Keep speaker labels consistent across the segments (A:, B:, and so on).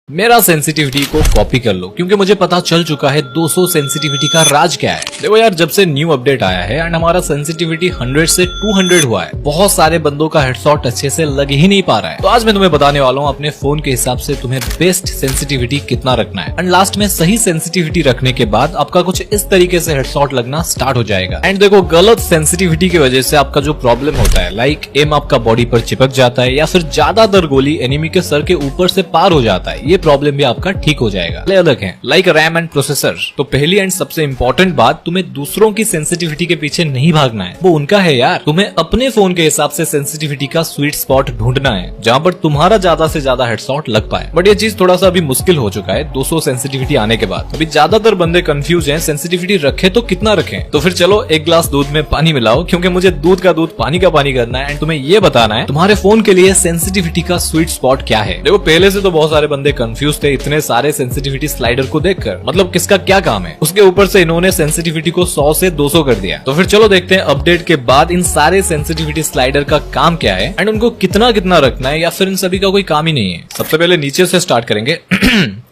A: मेरा सेंसिटिविटी को कॉपी कर लो, क्योंकि मुझे पता चल चुका है 200 सेंसिटिविटी का राज क्या है। देखो यार, जब से न्यू अपडेट आया है एंड हमारा सेंसिटिविटी 100 से 200 हुआ है, बहुत सारे बंदों का हेडशॉट अच्छे से लग ही नहीं पा रहा है। तो आज मैं तुम्हें बताने वाला हूँ अपने फोन के हिसाब से तुम्हें बेस्ट सेंसिटिविटी कितना रखना है, एंड लास्ट में सही सेंसिटिविटी रखने के बाद आपका कुछ इस तरीके से हेडशॉट लगना स्टार्ट हो जाएगा। एंड देखो, गलत सेंसिटिविटी की वजह से आपका जो प्रॉब्लम होता है, लाइक एम आपका बॉडी पर चिपक जाता है या फिर ज्यादातर गोली एनिमी के सर के ऊपर से पार हो जाता है, ये प्रॉब्लम भी आपका ठीक हो जाएगा। अलग है लाइक रैम एंड प्रोसेसर। तो पहली एंड सबसे इंपॉर्टेंट बात, तुम्हें दूसरों की सेंसिटिविटी के पीछे नहीं भागना है, वो उनका है यार। तुम्हें अपने फोन के हिसाब से सेंसिटिविटी का स्वीट स्पॉट ढूंढना है, जहाँ पर तुम्हारा ज्यादा से ज्यादा हेडशॉट लग पाए। बट ये चीज थोड़ा सा अभी मुश्किल हो चुका है 200 सेंसिटिविटी आने के बाद। अभी ज्यादातर बंदे कंफ्यूज हैं, सेंसिटिविटी रखे तो कितना रखें। तो फिर चलो एक ग्लास दूध में पानी मिलाओ, क्योंकि मुझे दूध का दूध पानी का पानी करना है एंड तुम्हें ये बताना है तुम्हारे फोन के लिए सेंसिटिविटी का स्वीट स्पॉट क्या है। देखो, पहले से तो बहुत सारे बंदे कंफ्यूज थे इतने सारे सेंसिटिविटी स्लाइडर को देखकर, मतलब किसका क्या काम है। उसके ऊपर से इन्होंने सेंसिटिविटी को 100 से 200 कर दिया। तो फिर चलो देखते हैं अपडेट के बाद इन सारे सेंसिटिविटी स्लाइडर का काम क्या है एंड उनको कितना कितना रखना है, या फिर इन सभी का कोई काम ही नहीं है। सबसे पहले नीचे से स्टार्ट करेंगे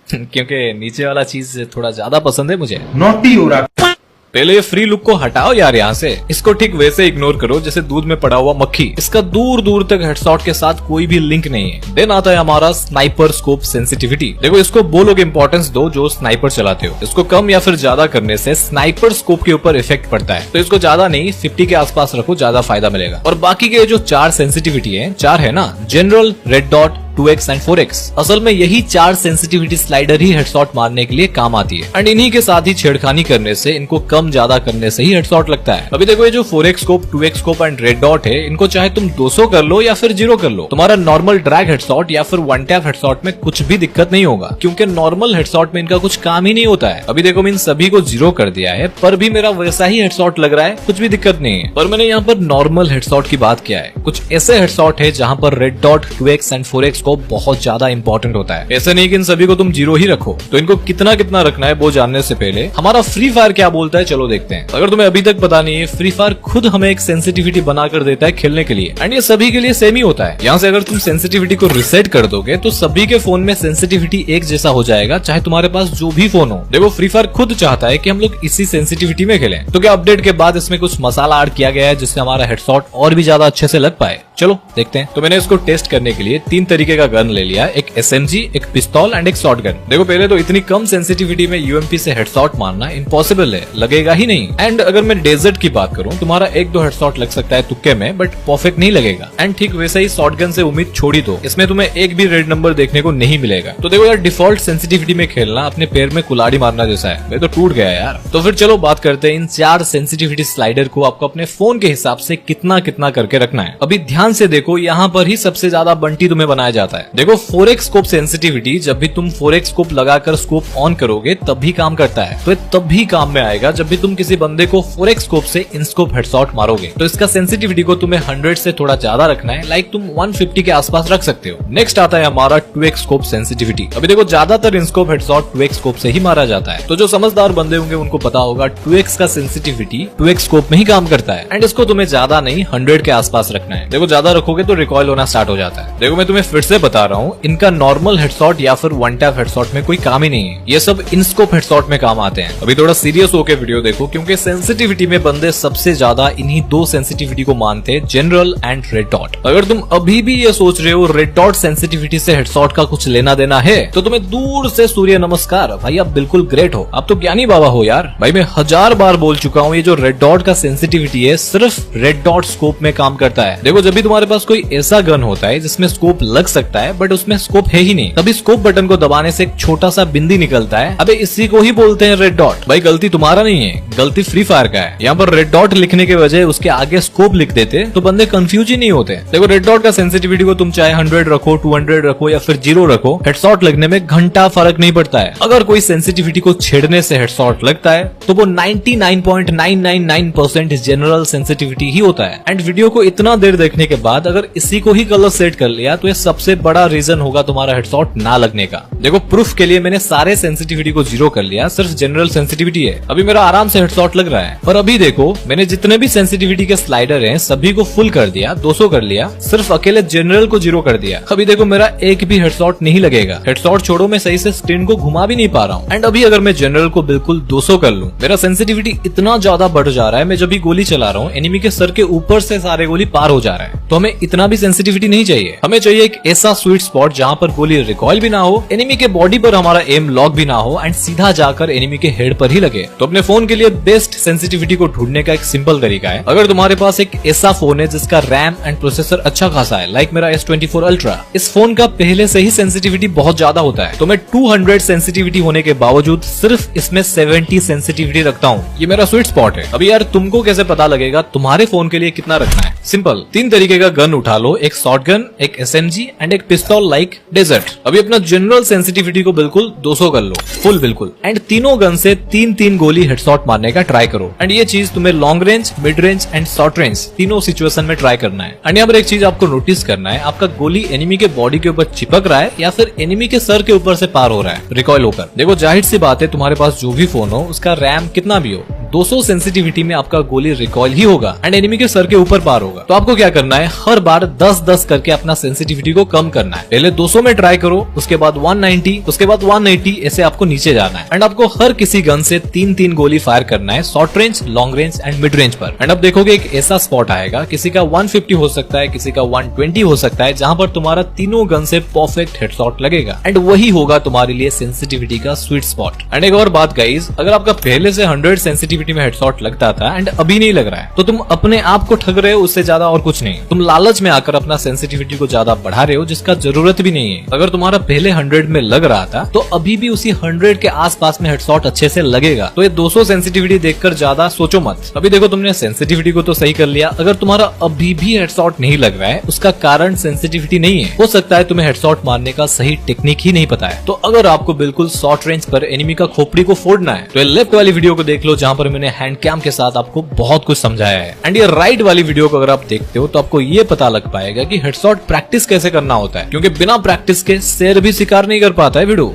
A: क्योंकि नीचे वाला चीज थोड़ा ज्यादा पसंद है मुझे।
B: नॉटी हो रहा।
A: पहले ये फ्री लुक को हटाओ यार यहाँ से, इसको ठीक वैसे इग्नोर करो जैसे दूध में पड़ा हुआ मक्खी। इसका दूर दूर तक हेडशॉट के साथ कोई भी लिंक नहीं है। देन आता है हमारा स्नाइपर स्कोप सेंसिटिविटी। देखो, इसको वो लोग इंपॉर्टेंस दो जो स्नाइपर चलाते हो। इसको कम या फिर ज्यादा करने से स्नाइपर स्कोप के ऊपर इफेक्ट पड़ता है, तो इसको ज्यादा नहीं 50 के आसपास रखो, ज्यादा फायदा मिलेगा। और बाकी के जो 4 सेंसिटिविटी है, 4 है ना, general, red dot, 2x and 4x, असल में यही 4 सेंसिटिविटी स्लाइडर ही हेडशॉट मारने के लिए काम आती है। एंड इन्हीं के साथ ही छेड़खानी करने से, इनको कम ज्यादा करने से ही हेडशॉट लगता है। अभी देखो, ये जो 4x scope, 2x scope and red dot है, इनको चाहे तुम 200 कर लो या फिर 0 कर लो, तुम्हारा नॉर्मल ड्रैग हेडशॉट या फिर वन टैप हेडशॉट में कुछ भी दिक्कत नहीं होगा, क्योंकि नॉर्मल हेडशॉट में इनका कुछ काम ही नहीं होता है। अभी देखो, मैंने सभी को 0 कर दिया है, पर भी मेरा वैसा ही हेडशॉट लग रहा है, कुछ भी दिक्कत नहीं है। पर मैंने यहाँ पर नॉर्मल हेडशॉट की बात किया है। कुछ ऐसे हेडशॉट है जहाँ पर red dot, 2x and 4x scope बहुत ज्यादा इंपॉर्टेंट होता है। ऐसा नहीं कि इन सभी को तुम 0 ही रखो। तो इनको कितना कितना रखना है वो जानने से पहले हमारा फ्री फायर क्या बोलता है, चलो देखते हैं। अगर तुम्हें अभी तक पता नहीं है, फ्री फायर खुद हमें एक सेंसिटिविटी बनाकर देता है खेलने के लिए, एंड ये सभी के लिए सेम ही होता है। यहाँ से अगर तुम सेंसिटिविटी को रिसेट कर दोगे तो सभी के फोन में सेंसिटिविटी एक जैसा हो जाएगा, चाहे तुम्हारे पास जो भी फोन हो। देखो, फ्री फायर खुद चाहता है कि हम लोग इसी सेंसिटिविटी में खेलें। तो क्या अपडेट के बाद इसमें कुछ मसाला ऐड किया गया है जिससे हमारा हेडशॉट और भी ज्यादा अच्छे से लग पाए? चलो देखते हैं। तो मैंने इसको टेस्ट करने के लिए 3 तरीके का गन ले लिया, एक SMG, एक पिस्तौल एंड एक शॉटगन। देखो, पहले तो इतनी कम सेंसिटिविटी में UMP से हेडशॉट मारना इम्पॉसिबल है, लगेगा ही नहीं। एंड अगर मैं डेजर्ट की बात करूं, तुम्हारा 1-2 हेडशॉट लग सकता है तुक्के में, बट परफेक्ट नहीं लगेगा। एंड ठीक वैसे ही शॉटगन से उम्मीद छोड़ी दो, इसमें तुम्हें एक भी रेड नंबर देखने को नहीं मिलेगा। तो देखो यार, डिफॉल्ट सेंसिटिविटी में खेलना अपने पैर में कुल्हाड़ी मारना जैसा है। मैं तो टूट गया यार। तो फिर चलो बात करते हैं इन 4 सेंसिटिविटी स्लाइडर को आपको अपने फोन के हिसाब से कितना कितना करके रखना है। अभी ध्यान से देखो, यहाँ पर ही सबसे ज्यादा बंटी तुम्हें बनाया जाता है। देखो, 4x स्कोप सेंसिटिविटी, जब भी तुम 4x स्कोप लगाकर स्कोप ऑन करोगे तभी काम करता है। तो तब भी काम में आएगा जब भी तुम किसी बंदे को 4x स्कोप से इन स्कोप हेडशॉट मारोगे। तो इसका सेंसिटिविटी को तुम्हें 100 से थोड़ा ज्यादा रखना है, लाइक तुम 150 के आसपास रख सकते हो। नेक्स्ट आता है हमारा 2x स्कोप सेंसिटिविटी। अभी देखो, ज्यादातर in scope headshot 2x scope से ही मारा जाता है। तो जो समझदार बंदे होंगे उनको पता होगा 2x का सेंसिटिविटी 2x स्कोप में ही काम करता है, एंड इसको तुम्हें ज्यादा नहीं 100 के आसपास रखना है। देखो, ज्यादा रखोगे तो रिकॉइल होना स्टार्ट हो जाता है। देखो, मैं तुम्हें फिर से बता रहा हूँ, इनका नॉर्मल हेडशॉट या फिर वन टैप हेडशॉट में कोई काम ही नहीं है। ये सब इन स्कोप हेडशॉट में काम आते हैं। अभी थोड़ा सीरियस होकर वीडियो देखो, क्योंकि सेंसिटिविटी में बंदे सबसे ज्यादा इन्हीं 2 सेंसिटिविटी को मानते हैं, जनरल एंड रेड डॉट। अगर तुम अभी भी ये सोच रहे हो रेड डॉट सेंसिटिविटी से हेडशॉट का कुछ लेना देना है, तो तुम्हें दूर से सूर्य नमस्कार भाई, आप बिल्कुल ग्रेट हो, आप तो ज्ञानी बाबा हो यार। भाई, मैं 1000 बार बोल चुका हूँ, ये जो रेड डॉट का सेंसिटिविटी है सिर्फ रेड डॉट स्कोप में काम करता है। देखो, जब भी तुम्हारे पास कोई ऐसा गन होता है जिसमें स्कोप लग सकता है बट उसमें स्कोप है ही नहीं, तभी स्कोप बटन को दबाने से एक छोटा सा बिंदी निकलता है। अबे, इसी को ही बोलते हैं रेड डॉट। भाई, गलती तुम्हारा नहीं है, गलती फ्री फायर का है। यहाँ पर रेड डॉट लिखने के बजाय उसके आगे स्कोप लिख देते तो बंदे कंफ्यूज ही नहीं होते। देखो, रेड डॉट का सेंसिटिविटी को तुम चाहे 100 रखो, 200 रखो या फिर 0 रखो, हेडशॉट लगने में घंटा फर्क नहीं पड़ता है। अगर कोई सेंसिटिविटी को छेड़ने से हेडशॉट लगता है तो वो 99.999% जनरल सेंसिटिविटी ही होता है। एंड वीडियो को इतना देर देखने के बाद अगर इसी को ही कलर सेट कर लिया तो ये सबसे सबसे बड़ा रीजन होगा तुम्हारा हेडशॉट ना लगने का। देखो प्रूफ के लिए मैंने सारे सेंसिटिविटी को 0 कर लिया, सिर्फ जनरल सेंसिटिविटी है, अभी मेरा आराम से हेडशॉट लग रहा है। पर अभी देखो मैंने जितने भी सेंसिटिविटी के स्लाइडर हैं सभी को फुल कर दिया, 200 कर लिया, सिर्फ अकेले जनरल को 0 कर दिया। अभी देखो मेरा एक भी हेडशॉट नहीं लगेगा। हेडशॉट छोड़ो, मैं सही से स्टिंग को घुमा भी नहीं पा रहा हूँ। एंड अभी अगर मैं जनरल को बिल्कुल 200 कर लूं, मेरा सेंसिटिविटी इतना ज्यादा बढ़ जा रहा है, मैं जब भी गोली चला रहा हूँ एनिमी के सर के ऊपर से सारे गोली पार हो जा रहा है। तो हमें इतना भी सेंसिटिविटी नहीं चाहिए, हमें चाहिए एक ऐसा स्वीट स्पॉट जहां पर गोली रिकॉइल भी ना हो, एनिमी के बॉडी पर हमारा एम लॉक भी ना हो एंड सीधा जाकर एनिमी के हेड पर ही लगे। तो अपने फोन के लिए बेस्ट सेंसिटिविटी को ढूंढने का एक सिंपल तरीका है, अगर तुम्हारे पास एक ऐसा फोन है जिसका रैम एंड प्रोसेसर अच्छा खासा है, लाइक मेरा S24 Ultra, इस फोन का पहले से ही सेंसिटिविटी बहुत ज्यादा होता है, तो मैं 200 सेंसिटिविटी होने के बावजूद सिर्फ इसमें 70 सेंसिटिविटी रखता हूँ। ये मेरा स्वीट स्पॉट है। अभी यार तुमको कैसे पता लगेगा तुम्हारे फोन के लिए कितना रखना है? सिंपल, 3 तरीके का गन उठा लो, एक शॉटगन, एक SMG एंड एक पिस्तौल लाइक डेजर्ट। अभी अपना जनरल सेंसिटिविटी को बिल्कुल 200 कर लो, फुल बिल्कुल, एंड तीनों गन से 3-3 गोली हेडशॉट मारने का ट्राई करो। एंड ये चीज तुम्हें long range, mid range and short range तीनों सिचुएशन में ट्राई करना है। एंड यहाँ पर एक चीज आपको नोटिस करना है, आपका गोली एनिमी के बॉडी के ऊपर चिपक रहा है या फिर एनिमी के सर के ऊपर से पार हो रहा है रिकॉइल होकर। देखो जाहिर सी बात है, तुम्हारे पास जो भी फोन हो उसका रैम कितना भी हो, 200 सेंसिटिविटी में आपका गोली रिकॉइल ही होगा एंड एनिमी के सर के ऊपर पार होगा। तो आपको क्या करना है, हर बार 10-10 करके अपना सेंसिटिविटी को कम करना है। पहले 200 में ट्राई करो, उसके बाद 190, उसके बाद 180, ऐसे आपको नीचे जाना है। एंड आपको हर किसी गन से 3-3 गोली फायर करना है, short range, long range and mid range पर। एंड अब देखोगे एक ऐसा स्पॉट आएगा, किसी का 150 हो सकता है, किसी का 120 हो सकता है, जहां पर तुम्हारा तीनों गन से परफेक्ट हेडशॉट लगेगा एंड वही होगा तुम्हारे लिए सेंसिटिविटी का स्वीट स्पॉट। एंड एक और बात गाइस, अगर आपका पहले से 100 सेंसिटिविटी में हेडशॉट लगता था एंड अभी नहीं लग रहा है, तो तुम अपने आप को ठग रहे हो, उससे ज्यादा और कुछ नहीं। तुम लालच में आकर अपना सेंसिटिविटी को ज्यादा बढ़ा रहे हो, जिसका जरूरत भी नहीं है। अगर तुम्हारा पहले 100 में लग रहा था तो अभी भी उसी 100 के आसपास में हेडशॉट अच्छे से लगेगा। तो ये 200 सेंसिटिविटी देखकर ज्यादा सोचो मत। अभी देखो तुमने सेंसिटिविटी को तो सही कर लिया, अगर तुम्हारा अभी भी हेडशॉट नहीं लग रहा है उसका कारण सेंसिटिविटी नहीं है, हो सकता है तुम्हें हेडशॉट मारने का सही टेक्निक ही नहीं पता है। तो अगर आपको बिल्कुल शॉर्ट रेंज पर एनिमी का खोपड़ी को फोड़ना है तो लेफ्ट वाली वीडियो को देख लो, जहां पर मैंने हैंड कैम के साथ आपको बहुत कुछ समझाया है। एंड ये राइट वाली वीडियो को अगर आप देखते हो तो आपको ये पता लग पाएगा कि हेडशॉट प्रैक्टिस कैसे करना होता है, क्योंकि बिना प्रैक्टिस के शेर भी शिकार नहीं कर पाता है वीडियो।